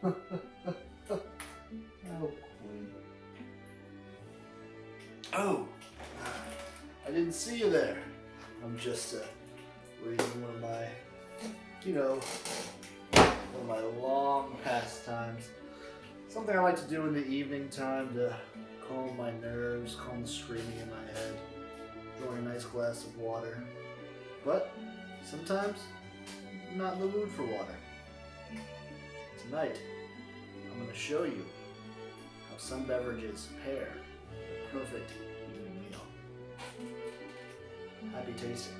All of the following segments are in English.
queen. Oh, I didn't see you there. I'm just reading one of my, one of my long pastimes. Something I like to do in the evening time to calm my nerves, calm the screaming in my head, enjoying a nice glass of water. But sometimes I'm not in the mood for water. Tonight, I'm going to show you how some beverages pair the perfect evening meal. Happy tasting.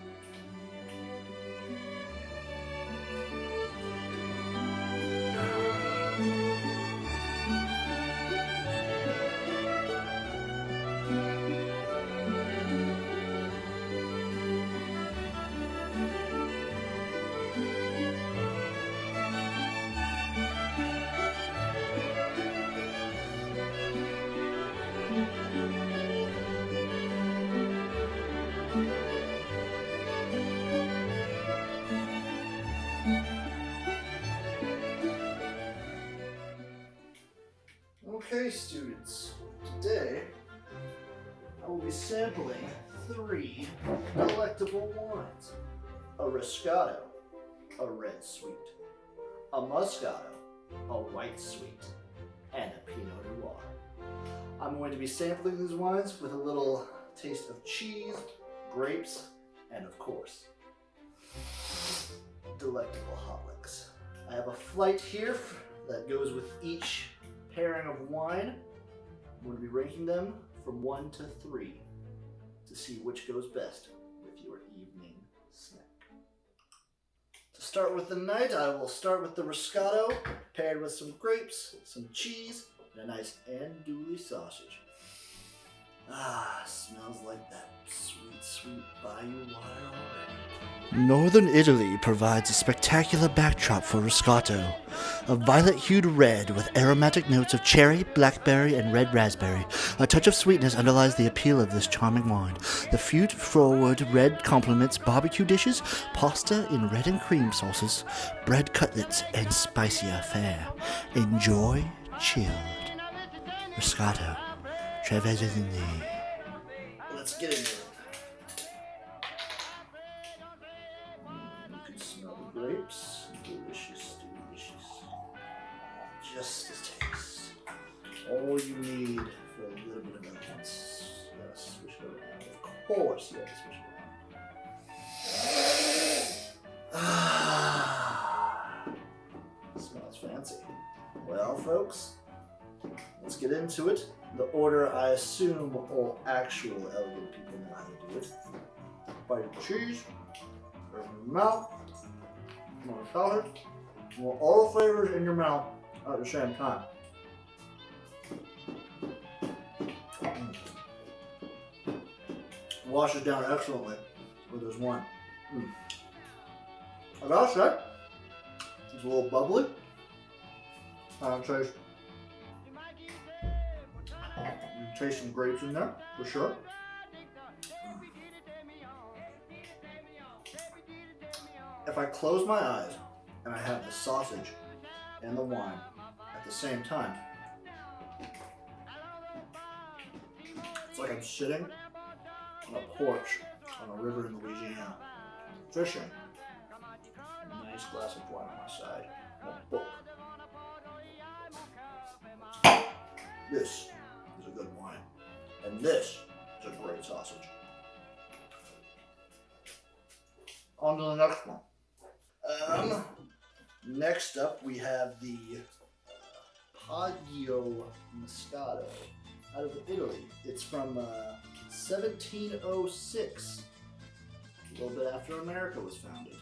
Okay, students, today I will be sampling 3 delectable wines. A Riscato, a red sweet, a Moscato, a white sweet, and a Pinot Noir. I'm going to be sampling these wines with a little taste of cheese, grapes, and of course, delectable hot licks. I have a flight here that goes with each pairing of wine. I'm going to be ranking them from 1 to 3 to see which goes best with your evening snack. To start with the night, I will start with the Riscato, paired with some grapes, some cheese, and a nice andouille sausage. Ah, smells like that sweet, sweet bayou water already. Northern Italy provides a spectacular backdrop for Riscato, a violet-hued red with aromatic notes of cherry, blackberry, and red raspberry. A touch of sweetness underlies the appeal of this charming wine. The fruit-forward red complements barbecue dishes, pasta in red and cream sauces, bread cutlets, and spicier fare. Enjoy chilled Riscato Trevisan. Let's get into it. You can smell the grapes. Delicious, delicious. Just a taste. All you need for a little bit of elegance. You gotta switch it around. Of course, you have to switch it around. Ah, smells fancy. Well, folks, let's get into it. The order I assume all actual elegant people know how to do it. Bite of cheese, put it in your mouth, you want to salad, you want all the flavors in your mouth at the same time. Washes down excellently with this wine. I gotta say, it's a little bubbly. You taste some grapes in there, for sure. If I close my eyes and I have the sausage and the wine at the same time, it's like I'm sitting on a porch on a river in Louisiana, fishing, a nice glass of wine on my side, and a book. This is a good wine, and this is a great sausage. On to the next one. Next up we have the Poggio Moscato out of Italy. It's from 1706, a little bit after America was founded.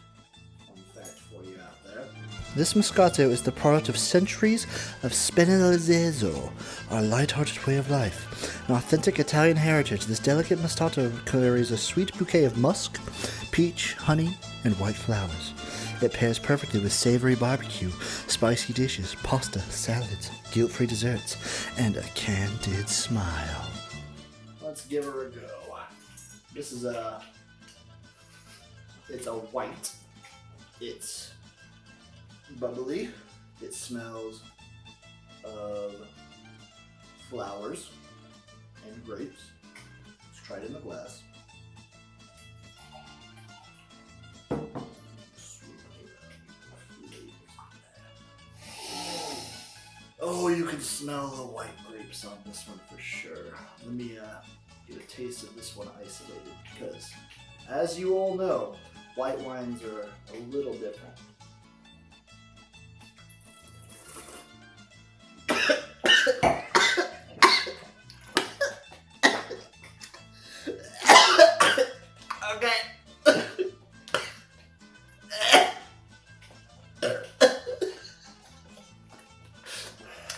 Fun fact for you out there. This Moscato is the product of centuries of Spinelazzo, a light-hearted way of life. An authentic Italian heritage, this delicate Moscato carries a sweet bouquet of musk, peach, honey, and white flowers. It pairs perfectly with savory barbecue, spicy dishes, pasta, salads, guilt-free desserts, and a candid smile. Let's give her a go. This is it's a white. It's bubbly. It smells of flowers and grapes. Let's try it in the glass. Oh, you can smell the white grapes on this one for sure. Let me get a taste of this one isolated because, as you all know, white wines are a little different.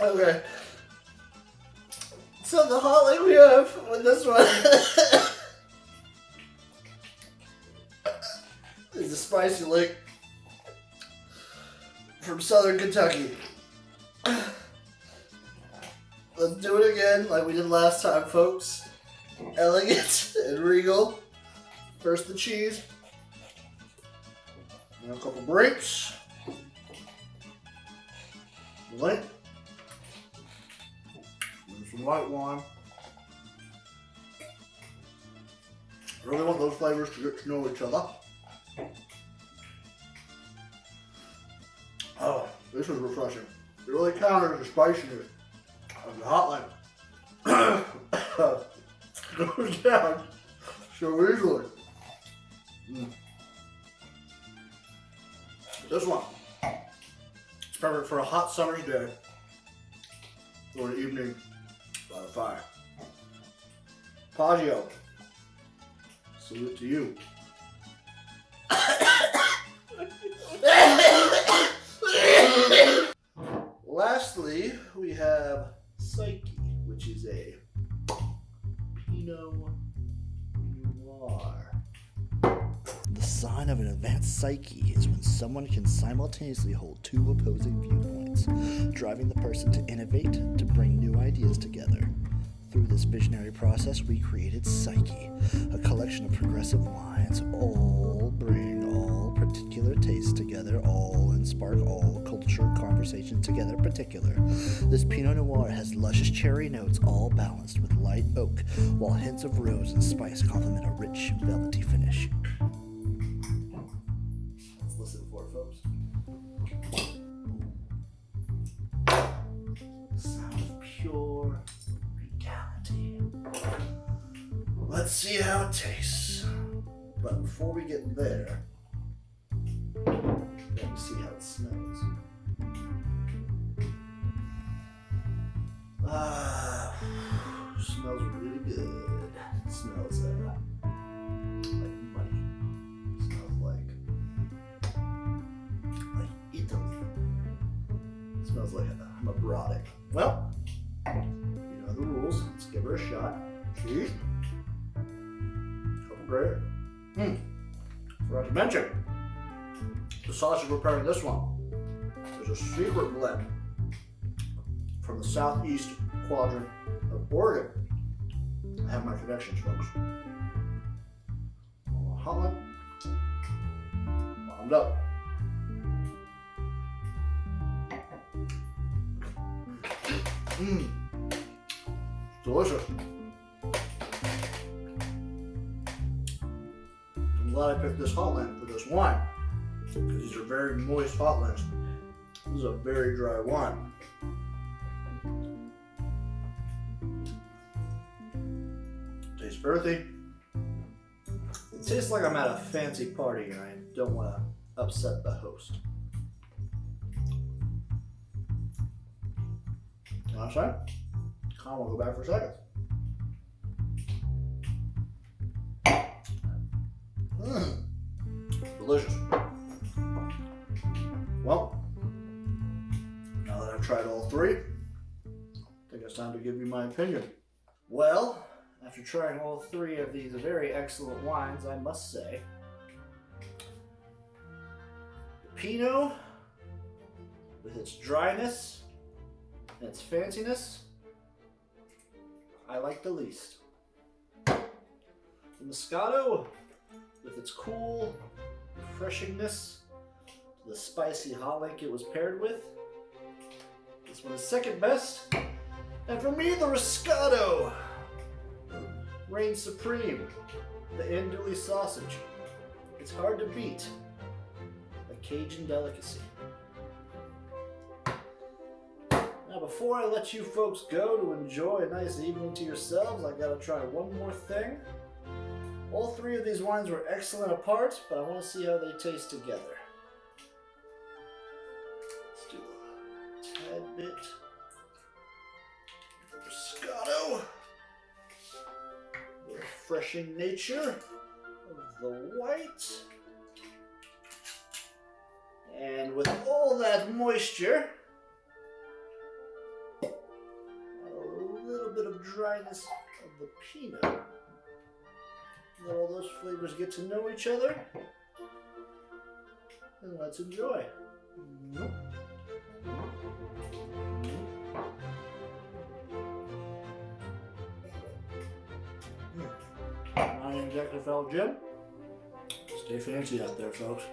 Okay. So the hot like we have with this one is a spicy lick from Southern Kentucky. Let's do it again like we did last time, folks. Elegant and regal. First the cheese. And a couple grapes. Light. Some white wine. I really want those flavors to get to know each other. Oh, this is refreshing. It really counters the spiciness of the hot line. Goes down so easily. This one, it's perfect for a hot summer's day or an evening by the fire. Paggio, salute to you. Lastly, we have Psyche, which is a Pinot Noir. The sign of an advanced psyche is when someone can simultaneously hold two opposing viewpoints, driving the person to innovate, to bring new ideas together. Through this visionary process, we created Psyche, a collection of progressive wines, all bring all particular tastes together, all and spark all culture conversation together particular. This Pinot Noir has luscious cherry notes, all balanced with light oak, while hints of rose and spice complement a rich, velvety finish. Let's listen for it, folks. Sound of pure reality. Let's see how it tastes. But before we get there, let me see how it smells. Smells really good. It smells like money. It smells like Italy. It smells like I'm abroad. Well, you know the rules. Let's give her a shot. Cheese. Couple grape. Forgot to mention, the sausage we're preparing this one is a secret blend from the southeast quadrant of Oregon. I have my connections, folks. Hot one. Warmed up. Delicious. I'm glad I picked this hotland for this wine, because these are very moist hotlands. This is a very dry wine. Tastes earthy. It tastes like I'm at a fancy party and I don't want to upset the host. You know what I'm saying? I want to go back for a second. Delicious. Well, now that I've tried all three, I think it's time to give you my opinion. Well, after trying all three of these very excellent wines, I must say, the Pinot, with its dryness and its fanciness, I like the least. The Moscato, with its cool refreshingness, the spicy hot link it was paired with, This one is second best. And for me, the Riscotto reigns supreme. The andouille sausage. It's hard to beat. A Cajun delicacy. Now, before I let you folks go to enjoy a nice evening to yourselves, I gotta try one more thing. All three of these wines were excellent apart, but I want to see how they taste together. Let's do a tad bit of Moscato. The refreshing nature of the white. And with all that moisture, a little bit of dryness of the Pinot. Let all those flavors get to know each other. And let's enjoy. My name's XFL Jim. Stay fancy out there, folks.